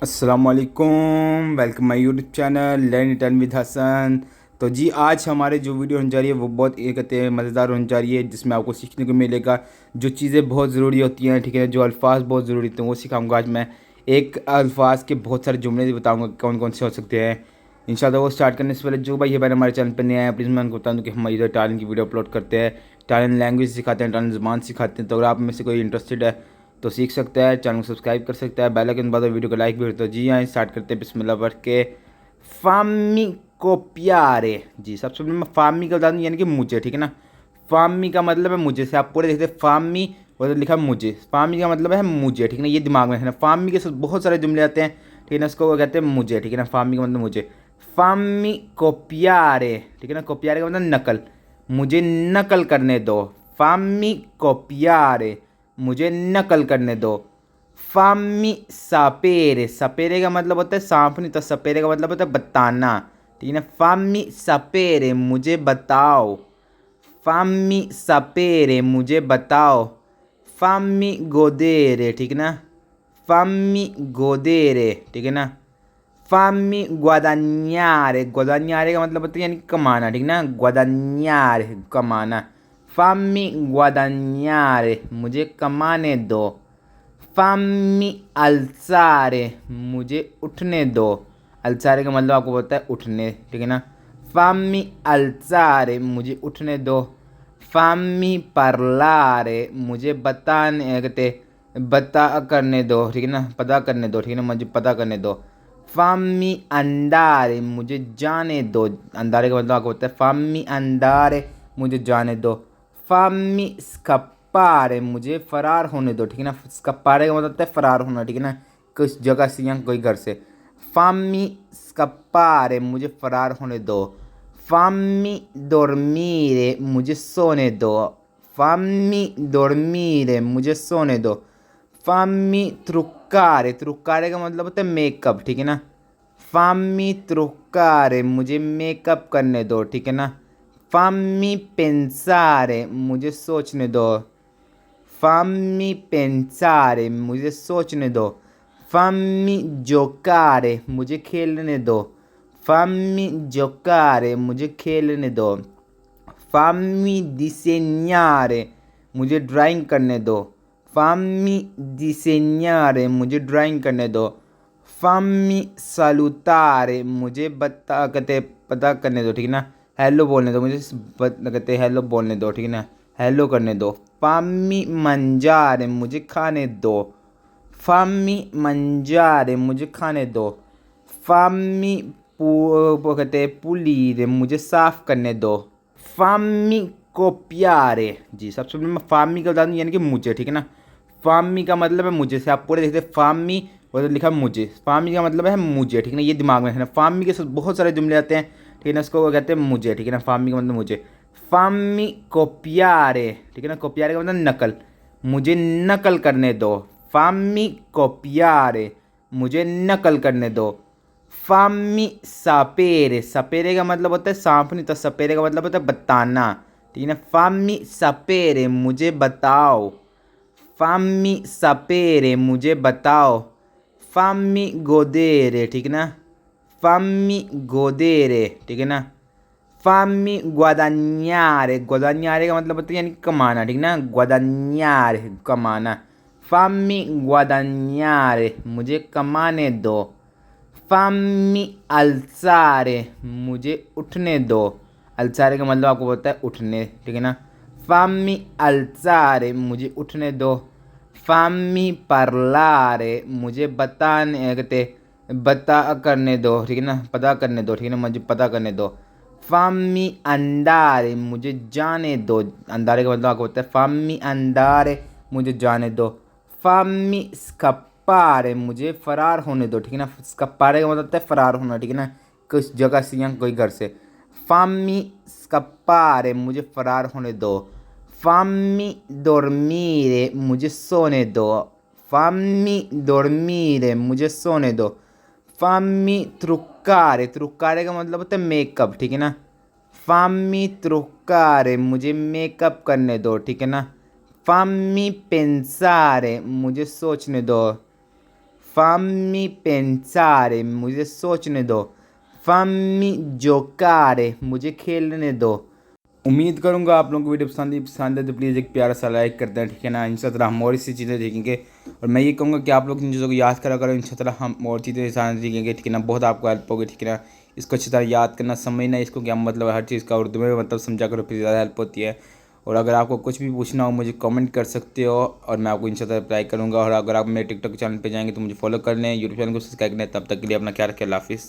अस्सलामुअलैकुम, welcome my YouTube channel learn it with Hassan. तो जी आज हमारे जो वीडियो होने जा रही है वो बहुत ये कहते हैं मज़ेदार होने जा रही है, जिसमें आपको सीखने को मिलेगा जो चीज़ें बहुत ज़रूरी होती हैं, ठीक है, जो अल्फाज बहुत ज़रूरी होते हैं वो सिखाऊंगा आज मैं। एक अल्फाज के बहुत सारे जुमले बताऊँगा कौन कौन से हो सकते हैं इंशाल्लाह। वो स्टार्ट करने से पहले जो भाई भाई हमारे चैनल पर नए आए प्लीज़ मैं उनको बता दूँ कि हम इधर इटालियन की वीडियो अपलोड करते हैं, इटालियन लैंग्वेज सिखाते हैं, इटालियन ज़बान सिखाते हैं। तो अगर आप में से कोई इंटरेस्टेड है तो सीख सकता है, चैनल को सब्सक्राइब कर सकता है, बेल आइकन दबा दो, वीडियो को लाइक भी करते हो। जी हाँ, स्टार्ट करते हैं बिस्मिल्लाह पढ़ के। फामी को प्यारे। जी सबसे पहले मैं फामी का बता दूँ, यानी कि मुझे, ठीक है ना। फामी का मतलब है मुझे, से आप पूरे देखते फामी और लिखा मुझे, फामी का मतलब है मुझे, ठीक है ना। ये दिमाग में है ना, फामी के साथ बहुत सारे जुमले आते हैं, ठीक है ना। इसको वो कहते हैं मुझे, ठीक है ना। फामी का मतलब मुझे। फामी को प्यारे, ठीक है ना। को प्यारे का मतलब नकल, मुझे नकल करने दो। फामी को प्यारे, मुझे नकल करने दो। फामी सपेरे, सपेरे का मतलब होता है सांप, नहीं तो सपेरे का मतलब होता है बताना, ठीक है ना। फामी सपेरे, मुझे बताओ। फामी सपेरे, मुझे बताओ। फामी गोदेरे, ठीक है ना। फामी गोदेरे, ठीक है ना। फामी गुadagnare, गुadagnare का मतलब होता है यानी कमाना, ठीक ना। गुadagnare कमाना। फामी गुadagnare, मुझे कमाने दो। फामी अल्सारे, मुझे उठने दो। अल्सारे का मतलब आपको पता है उठने, ठीक है ना। फामी अल्सारे, मुझे उठने दो। फामी parlare, मुझे बताने कहते बता करने दो, ठीक है ना। पता करने दो, ठीक है ना, मुझे पता करने दो। फामी अंडारे, मुझे जाने दो। अंडारे का मतलब आपको होता है फामी अंडारे, मुझे जाने दो। फामी स्कप्पारे, मुझे फरार होने दो, ठीक है ना। स्कप्पारे का मतलब होता है फरार होना, ठीक है ना, कुछ जगह से या कोई घर से। फामी स्कप्पारे, मुझे फरार होने दो। फामी dormire, मुझे सोने दो। फामी dormire, मुझे सोने दो। फामी truccare, truccare का मतलब होता है मेकअप, ठीक है ना। फामी truccare, मुझे मेकअप करने दो, ठीक है ना। फामी pensare, मुझे सोचने दो। फामी pensare, मुझे सोचने दो। फामी giocare, मुझे खेलने दो। फामी giocare, मुझे खेलने दो। फामी disegnare, मुझे ड्राइंग करने दो। फामी disegnare, मुझे ड्राइंग करने दो। फामी salutare, मुझे बता कहते पता करने दो, ठीक है ना। हेलो बोलने दो मुझे, कहते हेलो बोलने दो, ठीक है ना। हेलो करने दो। फामी mangiare, मुझे खाने दो। फामी mangiare, मुझे खाने दो। फामी कहते पुलीरे, मुझे साफ करने दो। फामी को प्यारे। जी सबसे पहले मैं फामी का बता दूँ, यानी कि मुझे, ठीक है ना। फामी का मतलब है मुझे, से आप पूरे देखते फामी और लिखा मुझे, फामी का मतलब है मुझे, ठीक है ना। ये दिमाग में है ना। फामी के साथ बहुत सारे जुमले आते हैं, ठीक है ना। इसको वो कहते हैं मुझे, ठीक है ना। फामी का मतलब मुझे। फामी को प्यारे, ठीक है ना। को प्यारे का मतलब नकल, मुझे नकल करने दो। फामी को प्यारे, मुझे नकल करने दो। फामी सपेरे, सपेरे का मतलब होता है सांप, नहीं तो सपेरे का मतलब होता है बताना, ठीक है ना। फामी सपेरे, मुझे बताओ। फामी सपेरे, मुझे बताओ। फामी गोदेरे, ठीक है ना। फामी गोदेरे, ठीक है ना। फामी गुadagnare, गुadagnare का मतलब होता है यानी कमाना, ठीक है ना। गुadagnare कमाना। फामी गुadagnare, मुझे कमाने दो। फामी अल्सारे, मुझे उठने दो। अल्सारे का मतलब आपको पता है उठने, ठीक है ना। फामी अल्सारे, मुझे उठने दो। फामी parlare, मुझे बताने कहते बता करने दो, ठीक है ना। पता करने दो, ठीक है ना, मुझे पता करने दो। फामी अंडारे, मुझे जाने दो। अंडारे का मतलब आपको होता है फामी अंडारे, मुझे जाने दो। फामी स्कप्पारे, मुझे फरार होने दो, ठीक है ना। स्कप्पारे का मतलब होता है फरार होना, ठीक है ना, कुछ जगह से या कोई घर से। फामी स्कप्पारे, मुझे फरार होने दो। फामी dormire, मुझे सोने दो। फामी dormire, मुझे सोने दो। फामी truccare, truccare का मतलब होता है मेकअप, ठीक है ना। फामी truccare, मुझे मेकअप करने दो, ठीक है ना। फामी pensare, मुझे सोचने दो। fammi pensare, मुझे सोचने दो। fammi giocare, मुझे खेलने दो। उम्मीद करूंगा आप लोगों को वीडियो पसंद है तो प्लीज़ एक प्यारा सा लाइक कर दें, ठीक है ना। इंशाल्लाह हम और इसी चीज़ें देखेंगे, और मैं ये कहूँगा कि आप लोग इन चीज़ों को याद करा करो। इंशाल्लाह हम और चीज़ें इंसान देखेंगे, ठीक है ना। बहुत आपको हेल्प होगी, ठीक है ना। इसको अच्छी तरह याद करना, समझना, इसको क्या मतलब हर चीज़ का उर्दू में मतलब समझा करो, फिर ज़्यादा हेल्प होती है। और अगर आपको कुछ भी पूछना हो मुझे कमेंट कर सकते हो, और मैं आपको इंशाल्लाह रिप्लाई करूँगा। और अगर आप मेरे टिकटॉक चैनल पे जाएंगे तो मुझे फॉलो कर लें, यूट्यूब चैनल को सब्सक्राइब करें। तब तक के लिए अपना ख्याल रखें, अल्लाह हाफिज़।